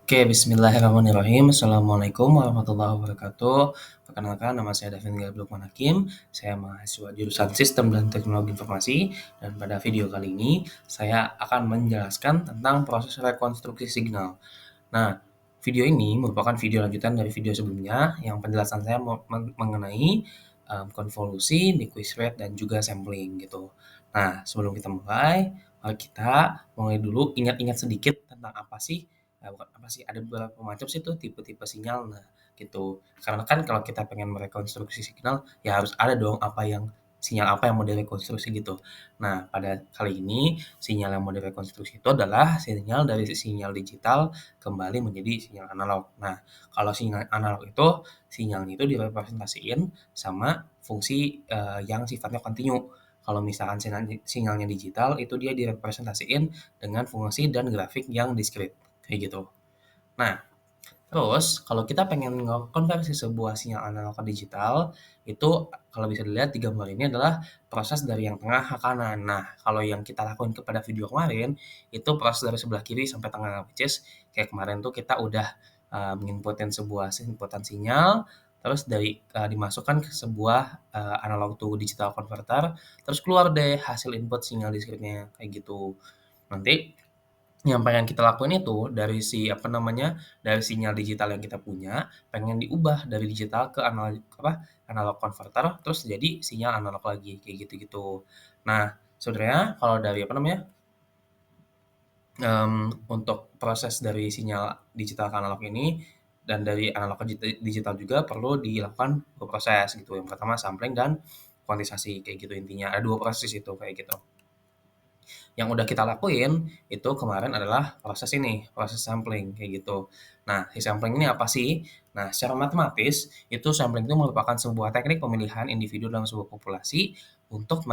Oke, bismillahirrahmanirrahim. Assalamualaikum warahmatullahi wabarakatuh. Perkenalkan, nama saya Davin Gablok Manakim. Saya mahasiswa jurusan Sistem dan Teknologi Informasi. Dan pada video kali ini, saya akan menjelaskan tentang proses rekonstruksi signal. Nah, video ini merupakan video lanjutan dari video sebelumnya yang penjelasan saya mengenai konvolusi, Nyquist rate, dan juga sampling gitu. Nah, sebelum kita mulai, mari kita mulai dulu ingat-ingat sedikit tentang apa sih, bukan apa sih, ada beberapa macam sih tuh tipe-tipe sinyal. Nah, gitu. Karena kan kalau kita pengen merekonstruksi signal, ya harus ada dong sinyal apa yang mau direkonstruksi gitu. Nah, pada kali ini sinyal yang mau direkonstruksi itu adalah sinyal dari sinyal digital kembali menjadi sinyal analog. Nah, kalau sinyal analog itu sinyalnya itu direpresentasiin sama fungsi yang sifatnya kontinu. Kalau misalkan sinyalnya digital itu dia direpresentasiin dengan fungsi dan grafik yang diskrit kayak gitu. Nah, terus kalau kita pengen ngekonversi sebuah sinyal analog ke digital, itu kalau bisa dilihat di gambar ini adalah proses dari yang tengah ke kanan. Nah, kalau yang kita lakuin kepada video kemarin, itu proses dari sebelah kiri sampai tengah, which is kayak kemarin tuh kita udah menginputin sebuah inputan sinyal, terus dimasukkan ke sebuah analog to digital converter, terus keluar deh hasil input sinyal diskritnya kayak gitu. Nanti yang pengen kita lakuin itu dari sinyal digital yang kita punya, pengen diubah dari digital ke analog converter, terus jadi sinyal analog lagi, kayak gitu-gitu. Nah, sebenarnya kalau dari untuk proses dari sinyal digital ke analog ini, dan dari analog ke digital juga perlu dilakukan 2 proses gitu. Yang pertama sampling dan kuantisasi, kayak gitu intinya. Ada 2 proses itu, kayak gitu. Yang udah kita lakuin itu kemarin adalah proses sampling kayak gitu. Nah, si sampling ini apa sih? Nah, secara matematis itu sampling itu merupakan sebuah teknik pemilihan individu dalam sebuah populasi untuk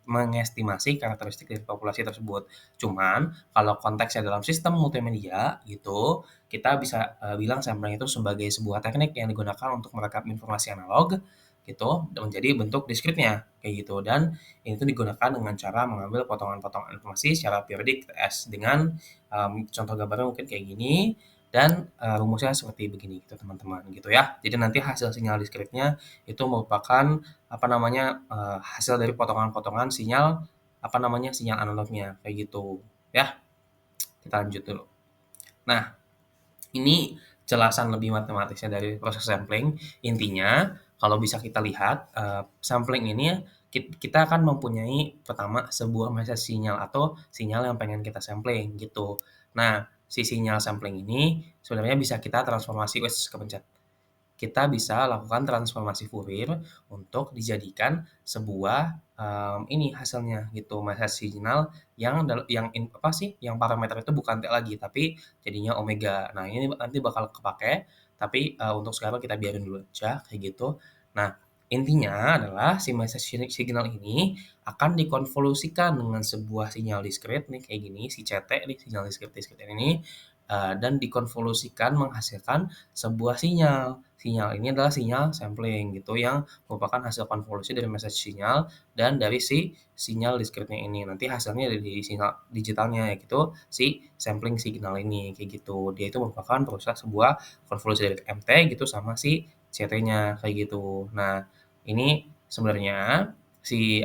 mengestimasi karakteristik dari populasi tersebut. Cuman kalau konteksnya dalam sistem multimedia gitu, kita bisa bilang sampling itu sebagai sebuah teknik yang digunakan untuk merekam informasi analog gitu menjadi bentuk diskritnya kayak gitu, dan ini tuh digunakan dengan cara mengambil potongan-potongan informasi secara periodik TS dengan, contoh gambarnya mungkin kayak gini dan, rumusnya seperti begini gitu teman-teman gitu ya. Jadi nanti hasil sinyal diskritnya itu merupakan hasil dari potongan-potongan sinyal analognya kayak gitu ya. Kita lanjut dulu. Nah, ini jelasan lebih matematisnya dari proses sampling. Intinya, kalau bisa kita lihat, sampling ini ya, kita akan mempunyai pertama sebuah message sinyal atau sinyal yang pengen kita sampling gitu. Nah, si sinyal sampling ini sebenarnya bisa kita transformasi, kepencet. Kita bisa lakukan transformasi Fourier untuk dijadikan sebuah, ini hasilnya gitu, message signal yang parameter itu bukan T lagi, tapi jadinya omega. Nah, ini nanti bakal kepake, tapi, untuk sekarang kita biarin dulu aja kayak gitu. Nah, intinya adalah si message signal ini akan dikonvolusikan dengan sebuah sinyal diskrit nih kayak gini, si CT nih, sinyal diskrit ini, dan dikonvolusikan menghasilkan sebuah sinyal. Sinyal ini adalah sinyal sampling gitu yang merupakan hasil konvolusi dari message sinyal dan dari si sinyal diskritnya ini. Nanti hasilnya dari sinyal digitalnya yaitu si sampling signal ini kayak gitu. Dia itu merupakan proses sebuah konvolusi dari MT gitu sama si CT-nya kayak gitu. Nah, ini sebenarnya si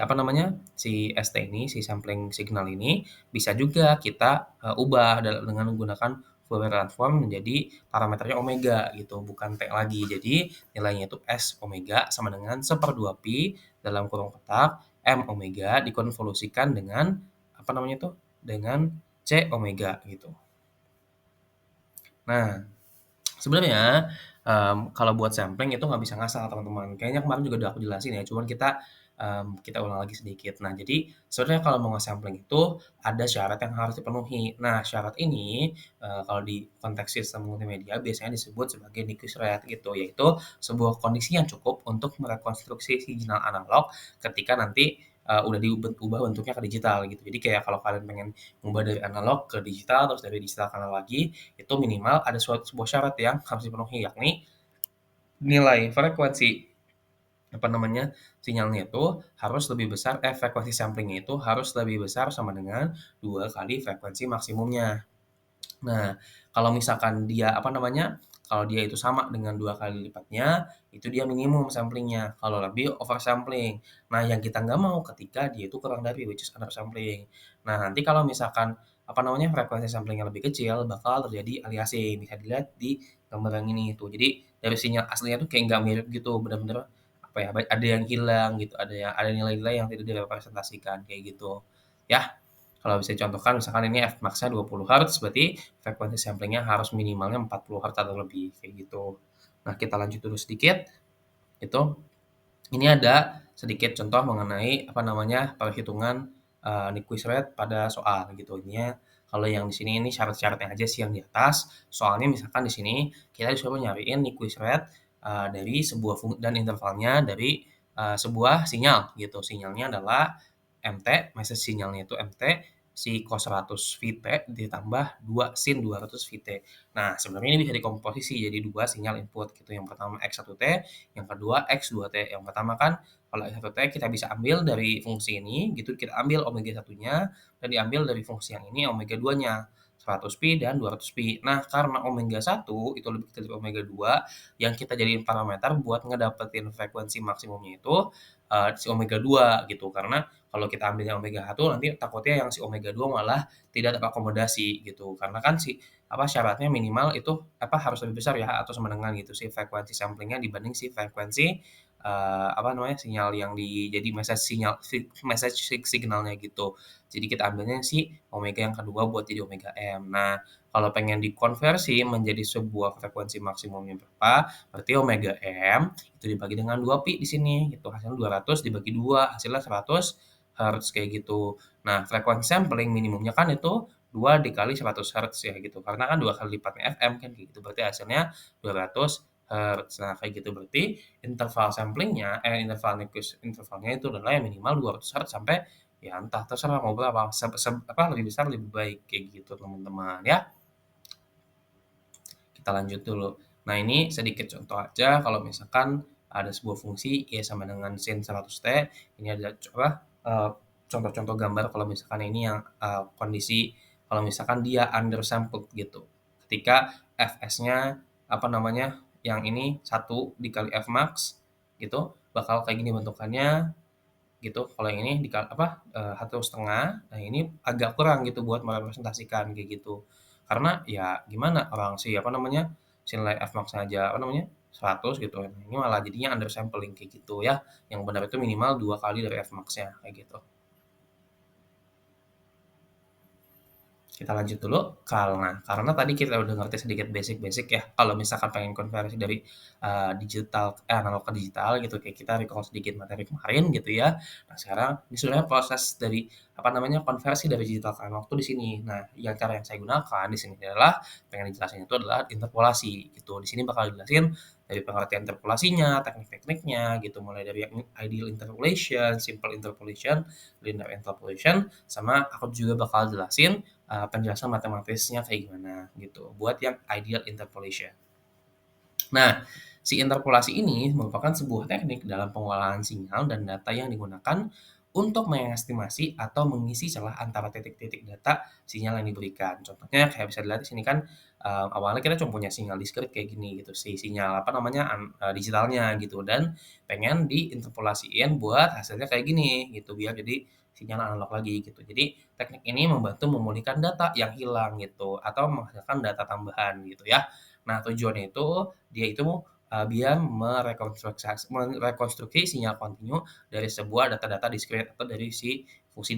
ST ini, si sampling signal ini bisa juga kita, ubah dengan menggunakan Fourier transform menjadi parameternya omega gitu, bukan T lagi. Jadi nilainya itu S omega sama dengan 1/2 pi dalam kurung kotak M omega dikonvolusikan dengan dengan C omega gitu. Nah, sebenarnya, kalau buat sampling itu nggak bisa ngasal teman-teman. Kayaknya kemarin juga udah aku jelasin ya, cuman kita ulang lagi sedikit. Nah, jadi sebenarnya kalau mau nge-sampling itu ada syarat yang harus dipenuhi. Nah, syarat ini, kalau di konteks sistem multimedia biasanya disebut sebagai Nyquist rate gitu, yaitu sebuah kondisi yang cukup untuk merekonstruksi sinyal analog ketika nanti, udah diubah bentuknya ke digital gitu. Jadi kayak kalau kalian pengen ngubah dari analog ke digital, terus dari digital ke analog lagi, itu minimal ada sebuah syarat yang harus dipenuhi, yakni nilai frekuensi sinyalnya itu harus lebih besar, frekuensi samplingnya itu harus lebih besar sama dengan 2 kali frekuensi maksimumnya. Nah, Kalau misalkan dia, apa namanya, kalau dia itu sama dengan 2 kali lipatnya, itu dia minimum sampling-nya, kalau lebih oversampling. Nah, yang kita nggak mau ketika dia itu kurang dari, which is undersampling. Nah, nanti kalau misalkan, apa namanya, frekuensi sampling-nya lebih kecil, bakal terjadi aliasing, bisa dilihat di gambar yang ini tuh. Jadi, dari sinyal aslinya tuh kayak nggak mirip gitu, bener-bener, apa ya, ada yang hilang gitu, ada nilai-nilai yang tidak direpresentasikan, kayak gitu, ya. Kalau bisa dicontohkan misalkan ini Fmax-nya 20 Hz, berarti frekuensi sampling-nya harus minimalnya 40 Hz atau lebih, kayak gitu. Nah, kita lanjut dulu sedikit, itu ini ada sedikit contoh mengenai, apa namanya, perhitungan, Nyquist rate pada soal gitu. Ininya kalau yang di sini ini syarat-syaratnya aja sih yang di atas. Soalnya misalkan di sini kita disuruh nyariin Nyquist rate, dari sebuah dan intervalnya dari, sebuah sinyal gitu. Sinyalnya adalah MT, message sinyalnya itu MT, si cos 100 Vt ditambah 2 sin 200 Vt. Nah, sebenarnya ini bisa dikomposisi jadi 2 sinyal input gitu. Yang pertama X1T, yang kedua X2T. Yang pertama kan kalau X1T kita bisa ambil dari fungsi ini gitu, kita ambil omega 1-nya dan diambil dari fungsi yang ini omega 2-nya. 100pi dan 200pi. Nah, karena omega 1 itu lebih kecil dari omega 2, yang kita jadiin parameter buat ngedapetin frekuensi maksimumnya itu, si omega 2 gitu. Karena kalau kita ambil yang omega 1 nanti takutnya yang si omega 2 malah tidak terakomodasi gitu. Karena kan si apa syaratnya minimal itu apa harus lebih besar ya atau sama dengan gitu si frekuensi samplingnya dibanding si frekuensi apa namanya sinyal yang jadi message sinyal message signalnya gitu. Jadi kita ambilnya si omega yang kedua buat jadi omega m. Nah, kalau pengen dikonversi menjadi sebuah frekuensi maksimumnya berapa, berarti omega m itu dibagi dengan 2 pi di sini gitu. Hasilnya 200 dibagi 2, hasilnya 100 hertz kayak gitu. Nah, frekuensi sampling minimumnya kan itu 2 dikali 100 hertz ya gitu, karena kan 2 kali lipatnya FM kan kayak gitu, berarti hasilnya 200 hertz. Nah, kayak gitu berarti interval sampling-nya interval Nyquist intervalnya itu adalah yang minimal 200 hertz sampai ya entah terserah mau berapa, lebih besar lebih baik, kayak gitu teman-teman ya. Kita lanjut dulu. Nah, ini sedikit contoh aja kalau misalkan ada sebuah fungsi Y sama dengan sin 100T, ini ada contoh-contoh gambar kalau misalkan ini yang, kondisi kalau misalkan dia undersampled gitu. Ketika Fs-nya, apa namanya, yang ini 1 dikali Fmax gitu, bakal kayak gini bentukannya gitu. Kalau yang ini 1,5, nah ini agak kurang gitu buat merepresentasikan kayak gitu. Karena ya gimana orang si apa namanya, si nilai Fmax aja apa namanya, 100 gitu kan. Ini malah jadinya undersampling kayak gitu ya. Yang benar itu minimal 2 kali dari Fmax-nya kayak gitu. Kita lanjut dulu, karena tadi kita udah ngerti sedikit basic-basic ya, kalau misalkan pengen konversi dari, analog ke digital gitu, kayak kita recall sedikit materi kemarin gitu ya. Nah, sekarang ini sebenarnya proses dari, apa namanya, konversi dari digital ke analog tuh di sini. Nah, yang cara yang saya gunakan di sini adalah, pengen dijelasin itu adalah interpolasi gitu. Di sini bakal dijelasin dari pengertian interpolasinya, teknik-tekniknya gitu, mulai dari yang ideal interpolation, simple interpolation, linear interpolation, sama aku juga bakal jelasin penjelasan matematisnya kayak gimana gitu, buat yang ideal interpolation. Nah, si interpolasi ini merupakan sebuah teknik dalam pengolahan sinyal dan data yang digunakan untuk mengestimasi atau mengisi celah antara titik-titik data sinyal yang diberikan. Contohnya kayak bisa dilihat di sini kan, awalnya kita cuma punya sinyal diskrit kayak gini gitu, si sinyal apa namanya, digitalnya gitu dan pengen diinterpolasiin buat hasilnya kayak gini gitu, biar jadi sinyal analog lagi gitu. Jadi teknik ini membantu memulihkan data yang hilang gitu, atau menghasilkan data tambahan gitu ya. Nah, tujuannya itu dia itu, biar merekonstruksi sinyal kontinu dari sebuah data-data diskrit atau dari si fungsi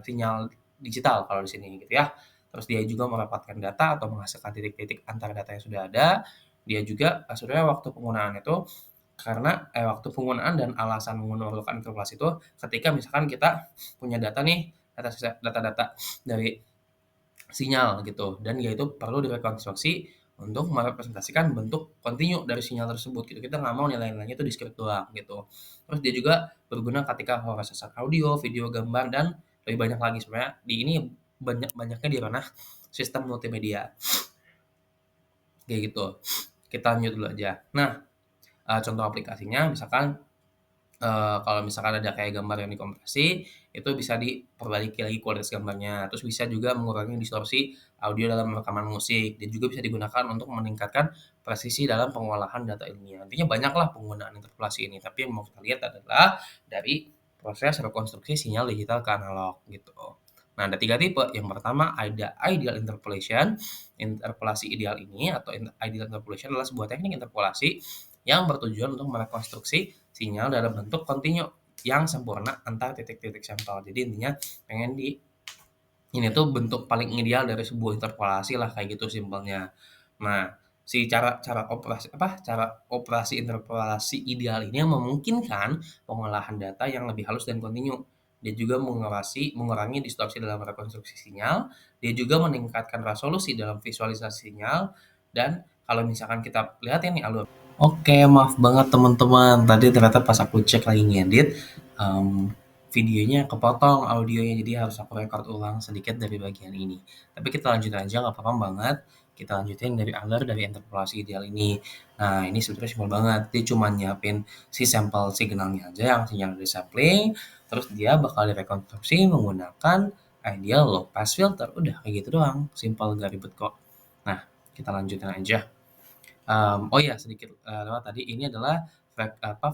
sinyal digital kalau di sini gitu ya. Terus dia juga merapatkan data atau menghasilkan titik-titik antara data yang sudah ada. Dia juga, sebenarnya waktu penggunaan itu waktu penggunaan dan alasan memerlukan interpolasi itu ketika misalkan kita punya data nih, data-data dari sinyal gitu dan dia itu perlu direkonstruksi untuk merepresentasikan bentuk kontinu dari sinyal tersebut gitu. Kita nggak mau nilai-nilainya itu diskrit doang gitu. Terus dia juga berguna ketika proses audio, video, gambar, dan lebih banyak lagi sebenarnya di ini banyaknya di ranah sistem multimedia, kayak gitu. Kita lanjut dulu aja. Nah, contoh aplikasinya misalkan kalau misalkan ada kayak gambar yang dikompresi, itu bisa diperbaiki lagi kualitas gambarnya. Terus bisa juga mengurangi distorsi audio dalam rekaman musik, dan juga bisa digunakan untuk meningkatkan presisi dalam pengolahan data ilmiah. Intinya banyaklah penggunaan interpolasi ini, tapi yang mau kita lihat adalah dari proses rekonstruksi sinyal digital ke analog gitu. Nah, ada 3 tipe. Yang pertama ada ideal interpolation. Interpolasi ideal ini atau ideal interpolation adalah sebuah teknik interpolasi yang bertujuan untuk merekonstruksi sinyal dalam bentuk kontinu yang sempurna antar titik-titik sampel. Jadi intinya pengen ini tuh bentuk paling ideal dari sebuah interpolasi lah, kayak gitu simpelnya. Nah, si cara cara operasi cara operasi interpolasi ideal ini yang memungkinkan pengolahan data yang lebih halus dan kontinu. Dia juga mengurangi distorsi dalam rekonstruksi sinyal, dia juga meningkatkan resolusi dalam visualisasi sinyal, dan kalau misalkan kita lihat ini alur. Oke, maaf banget teman-teman, tadi ternyata pas aku cek lagi ngedit, mmm, videonya kepotong audionya, jadi harus aku record ulang sedikit dari bagian ini. Tapi kita lanjut aja, nggak apa-apa banget. Kita lanjutin dari alur dari interpolasi ideal ini. Nah, ini sebenarnya simpel banget. Dia cuma nyiapin si sampel signalnya aja yang sinyal dari sampling, terus dia bakal direkonstruksi menggunakan ideal low pass filter. Udah kayak gitu doang, simpel gak ribet kok. Nah, kita lanjutin aja. Oh ya sedikit, lewat tadi, ini adalah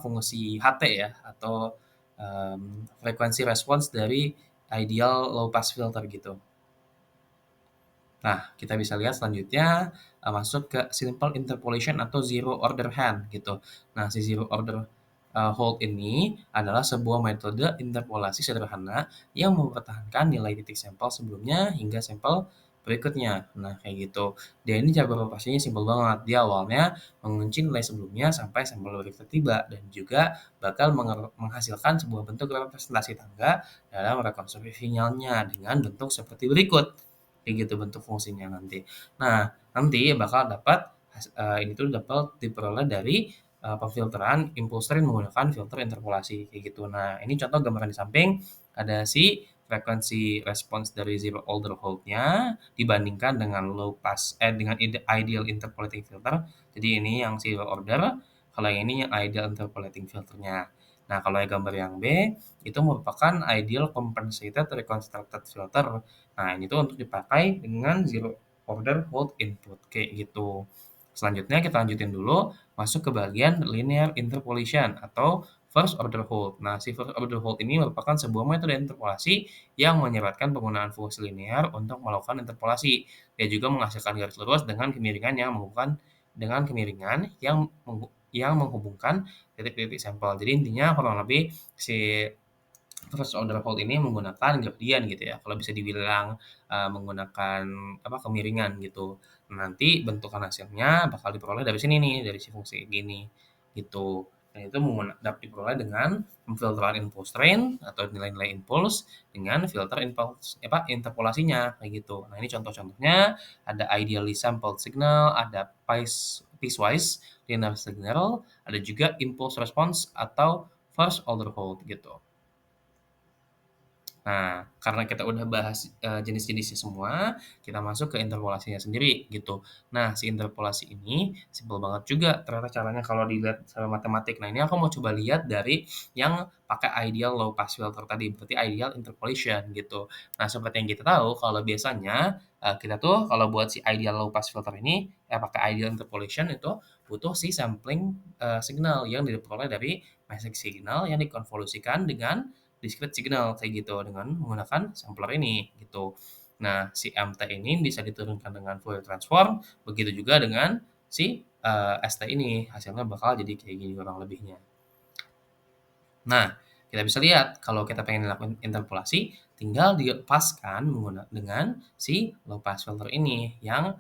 fungsi HT ya, atau, frekuensi respons dari ideal low pass filter gitu. Nah, kita bisa lihat selanjutnya, masuk ke simple interpolation atau zero order hand gitu. Nah, si zero order, hold ini adalah sebuah metode interpolasi sederhana yang mempertahankan nilai titik sampel sebelumnya hingga sampel berikutnya. Nah, kayak gitu. Dia ini cara beroperasinya simpel banget. Dia awalnya mengunci nilai sebelumnya sampai sampel berikutnya tiba, dan juga bakal menghasilkan sebuah bentuk representasi tangga dalam rekonstruksi sinyalnya dengan bentuk seperti berikut. Kayak gitu bentuk fungsinya nanti. Nah, nanti bakal dapat ini tuh dapat diperoleh dari, pemfilteran impuls train menggunakan filter interpolasi, kayak gitu. Nah, ini contoh gambaran di samping, ada si frekuensi respons dari zero order hold-nya dibandingkan dengan dengan ideal interpolating filter. Jadi ini yang zero order, kalau yang ini yang ideal interpolating filternya. Nah, kalau yang gambar yang B, itu merupakan ideal compensated reconstructed filter. Nah, ini tuh untuk dipakai dengan zero order hold input, kayak gitu. Selanjutnya kita lanjutin dulu, masuk ke bagian linear interpolation atau first order hold. Nah, si first order hold ini merupakan sebuah metode interpolasi yang menyeratkan penggunaan fungsi linear untuk melakukan interpolasi. Dia juga menghasilkan garis lurus dengan kemiringan yang menghubungkan titik-titik sampel. Jadi intinya kurang lebih si first order hold ini menggunakan gradient gitu ya, kalau bisa dibilang, menggunakan kemiringan gitu. Nanti bentukan hasilnya bakal diperoleh dari sini nih, dari si fungsi gini, gitu. Dan itu dapat diperoleh dengan pemfilteran impulse train atau nilai-nilai impuls dengan filter interpolasinya, kayak gitu. Nah, ini contoh-contohnya, ada ideally sampled signal, ada piecewise linear signal, ada juga impulse response atau first order hold gitu. Nah, karena kita udah bahas, jenis-jenisnya semua, kita masuk ke interpolasinya sendiri, gitu. Nah, si interpolasi ini simpel banget juga ternyata caranya kalau dilihat secara matematik. Nah, ini aku mau coba lihat dari yang pakai ideal low pass filter tadi, berarti ideal interpolation, gitu. Nah, seperti yang kita tahu kalau biasanya, kita tuh kalau buat si ideal low pass filter ini, pakai ideal interpolation itu butuh si sampling, signal yang diperoleh dari message signal yang dikonvolusikan dengan discrete signal kayak gitu dengan menggunakan sampler ini gitu. Nah, si MT ini bisa diturunkan dengan Fourier transform, begitu juga dengan si, ST ini, hasilnya bakal jadi kayak gini kurang lebihnya. Nah, kita bisa lihat kalau kita pengen lakukan interpolasi, tinggal dilepaskan dengan si low pass filter ini yang,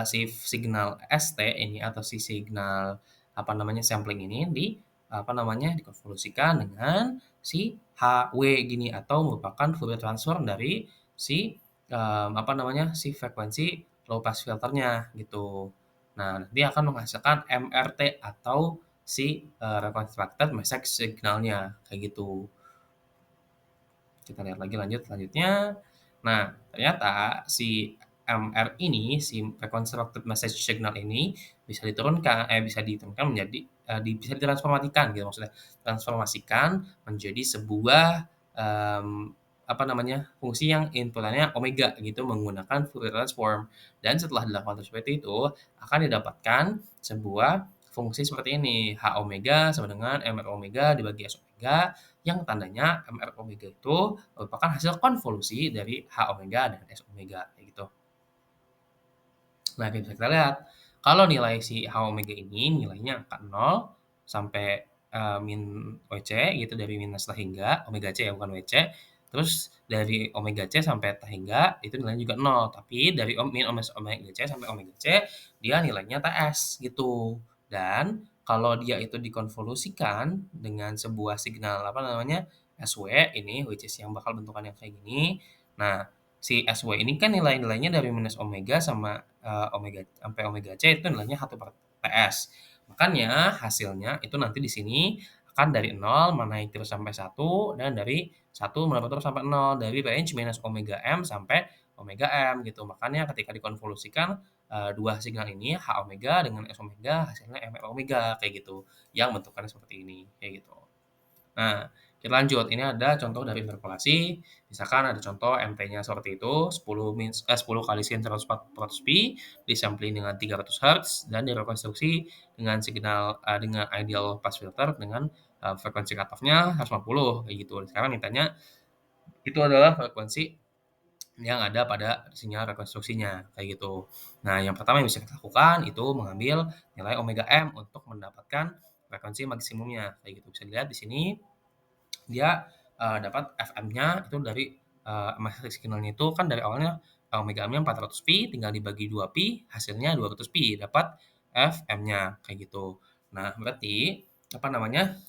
si signal ST ini atau si signal, sampling ini dikonvolusikan dengan si HW gini atau merupakan Fourier transform dari si, si frekuensi low pass filternya gitu. Nah, nanti akan menghasilkan MRT atau si, reconstructed message signal-nya, kayak gitu. Kita lihat lagi selanjutnya. Nah, ternyata si MR ini, si reconstructed message signal ini bisa diturunkan menjadi, bisa ditransformasikan gitu maksudnya, transformasikan menjadi sebuah, apa namanya, fungsi yang inputannya omega gitu menggunakan Fourier transform. Dan setelah dilakukan seperti itu, akan didapatkan sebuah fungsi seperti ini, H omega sama dengan MR omega dibagi S omega, yang tandanya MR omega itu merupakan hasil konvolusi dari H omega dan S omega, kayak gitu. Nah, bisa kita lihat, kalau nilai si H omega ini nilainya angka 0 sampai, min WC gitu, dari minus hingga omega C ya, bukan WC. Terus dari omega C sampai hingga itu nilainya juga 0, tapi dari omega C sampai omega C, dia nilainya TS gitu. Dan kalau dia itu dikonvolusikan dengan sebuah signal, apa namanya, SW ini, which is yang bakal bentukannya kayak gini. Nah, si SW ini kan nilai-nilainya dari minus omega sama, omega sampai omega C itu nilainya 1/TS. Makanya hasilnya itu nanti di sini akan dari 0 menaik terus sampai 1 dan dari 1 merambat terus sampai 0, dari range minus omega M sampai omega M gitu. Makanya ketika dikonvolusikan, 2 signal ini H omega dengan S omega hasilnya M omega kayak gitu, yang bentukannya seperti ini, kayak gitu. Nah, kita lanjut. Ini ada contoh dari interpolasi. Misalkan ada contoh MT-nya seperti itu, 10 kali sin 100 pi, disampling dengan 300 Hz, dan direkonstruksi dengan signal dengan ideal pass filter dengan frekuensi cutoff-nya 150, kayak gitu. Sekarang mintanya itu adalah frekuensi yang ada pada sinyal rekonstruksinya, kayak gitu. Nah, yang pertama yang bisa kita lakukan itu mengambil nilai omega M untuk mendapatkan frekuensi maksimumnya, kayak gitu. Bisa dilihat di sini dia, dapat FM-nya itu dari, matriks signalnya itu kan dari awalnya omega M-nya 400 pi, tinggal dibagi 2 pi, hasilnya 200 pi, dapat FM-nya, kayak gitu. Nah, berarti, apa namanya,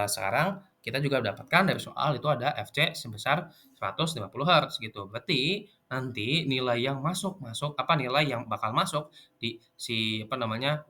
sekarang kita juga dapatkan dari soal itu ada FC sebesar 150 Hz gitu. Berarti nanti nilai yang nilai yang bakal masuk di si apa namanya,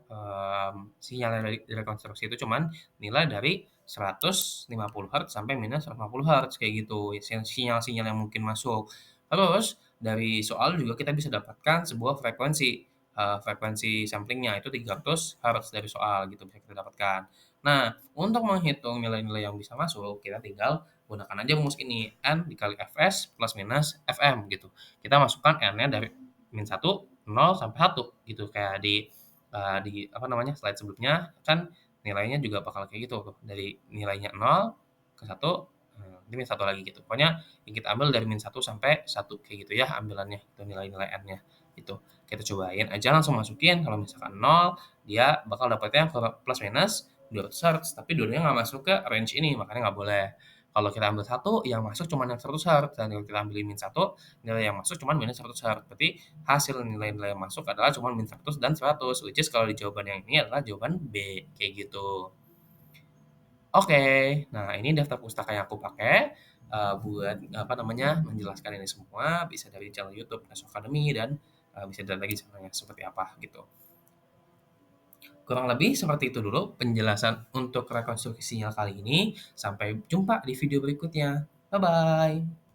sinyal dari rekonstruksi itu cuman nilai dari 150 Hz sampai minus 150 Hz kayak gitu, sinyal-sinyal yang mungkin masuk. Terus dari soal juga kita bisa dapatkan sebuah frekuensi samplingnya itu 300 Hz dari soal gitu bisa kita dapatkan. Nah, untuk menghitung nilai-nilai yang bisa masuk, kita tinggal gunakan aja rumus ini, N dikali Fs plus minus Fm gitu. Kita masukkan N-nya dari -1, 0, sampai 1 gitu, kayak di apa namanya, slide sebelumnya kan nilainya juga bakal kayak gitu tuh, dari nilainya 0 ke 1, ini -1 lagi gitu. Pokoknya yang kita ambil dari -1 sampai 1 kayak gitu ya ambilannya, itu nilai-nilai N-nya gitu. Kita cobain aja langsung masukin, kalau misalkan 0, dia bakal dapatnya plus minus 200 Hz, tapi dua-duanya nggak masuk ke range ini, makanya nggak boleh. Kalau kita ambil satu, yang masuk cuma yang 100 Hz, dan kalau kita ambil min satu, nilai yang masuk cuma minus 100 Hz. Berarti hasil nilai-nilai yang masuk adalah cuma min 100 dan 100, which is kalau di jawaban yang ini adalah jawaban B, kayak gitu. Oke, nah ini daftar pustaka yang aku pakai, buat, apa namanya, menjelaskan ini semua, bisa dari channel YouTube Naso Academy dan, bisa dilihat lagi channel-nya seperti apa, gitu. Kurang lebih seperti itu dulu penjelasan untuk rekonstruksi sinyal kali ini. Sampai jumpa di video berikutnya. Bye-bye.